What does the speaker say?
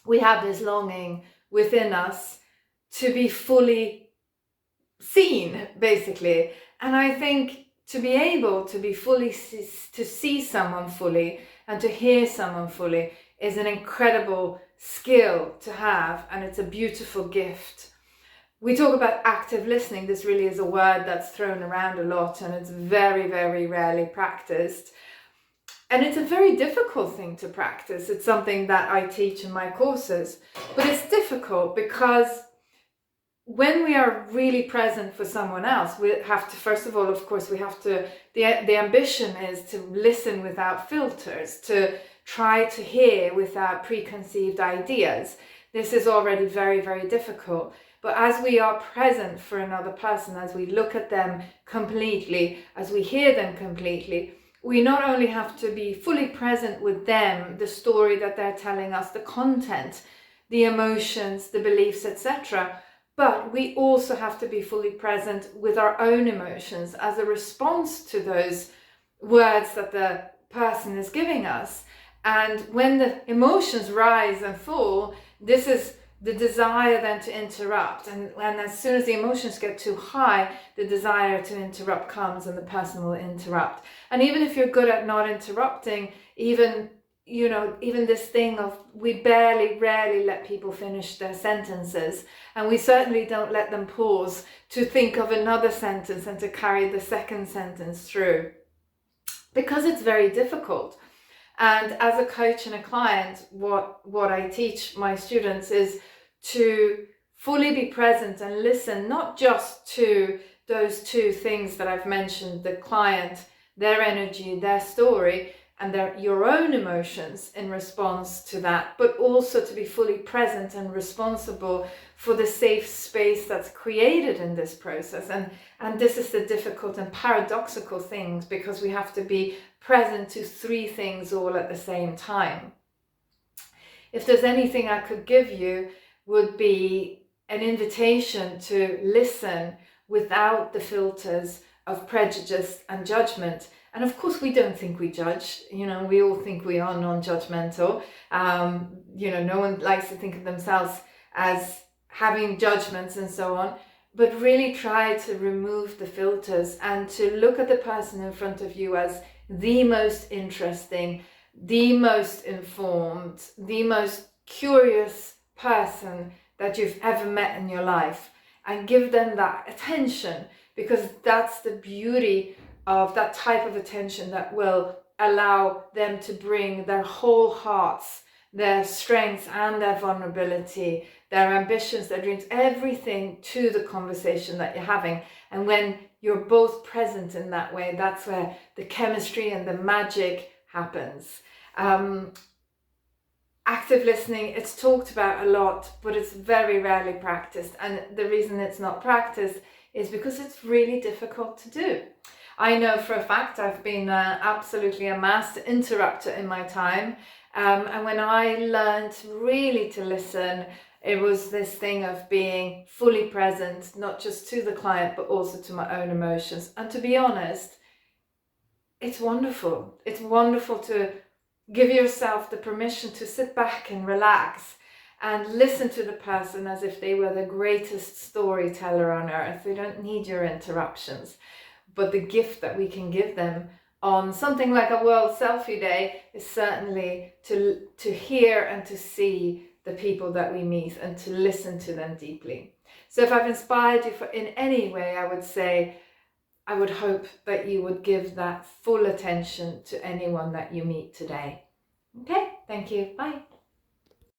we have this longing within us to be fully seen, basically. And I think to be able to be fully, to see someone fully and to hear someone fully is an incredible skill to have, and it's a beautiful gift. We talk about active listening. This really is a word that's thrown around a lot, and it's very, very rarely practiced. And it's a very difficult thing to practice. It's something that I teach in my courses, but it's difficult because when we are really present for someone else, we have to, first of all, of course, we have to, the ambition is to listen without filters, to try to hear without preconceived ideas. This is already very, very difficult. But as we are present for another person, as we look at them completely, as we hear them completely, we not only have to be fully present with them, the story that they're telling us, the content, the emotions, the beliefs, etc., but we also have to be fully present with our own emotions as a response to those words that the person is giving us. And when the emotions rise and fall, this is the desire then to interrupt. And as soon as the emotions get too high, the desire to interrupt comes and the person will interrupt. And even if you're good at not interrupting, even this thing of we rarely let people finish their sentences, and we certainly don't let them pause to think of another sentence and to carry the second sentence through, because it's very difficult. And as a coach and a client, what I teach my students is to fully be present and listen, not just to those two things that I've mentioned, the client, their energy, their story, and your own emotions in response to that, but also to be fully present and responsible for the safe space that's created in this process. And this is the difficult and paradoxical things, because we have to be present to three things all at the same time. If there's anything I could give you, would be an invitation to listen without the filters of prejudice and judgment. And of course, we don't think we judge. We all think we are non-judgmental. No one likes to think of themselves as having judgments and so on. But really try to remove the filters and to look at the person in front of you as the most interesting, the most informed, the most curious person that you've ever met in your life, and give them that attention, because that's the beauty of that type of attention that will allow them to bring their whole hearts, their strengths and their vulnerability, their ambitions, their dreams, everything to the conversation that you're having. And when you're both present in that way, that's where the chemistry and the magic happens. Active listening, it's talked about a lot, but it's very rarely practiced. And the reason it's not practiced is because it's really difficult to do. I know for a fact I've been absolutely a master interrupter in my time. And when I learned really to listen, it was this thing of being fully present, not just to the client, but also to my own emotions. And to be honest, it's wonderful. It's wonderful to give yourself the permission to sit back and relax and listen to the person as if they were the greatest storyteller on earth. They don't need your interruptions. But the gift that we can give them on something like a World Selfie Day is certainly to hear and to see the people that we meet and to listen to them deeply. So if I've inspired you in any way, I would say, I would hope that you would give that full attention to anyone that you meet today. Okay, thank you. Bye.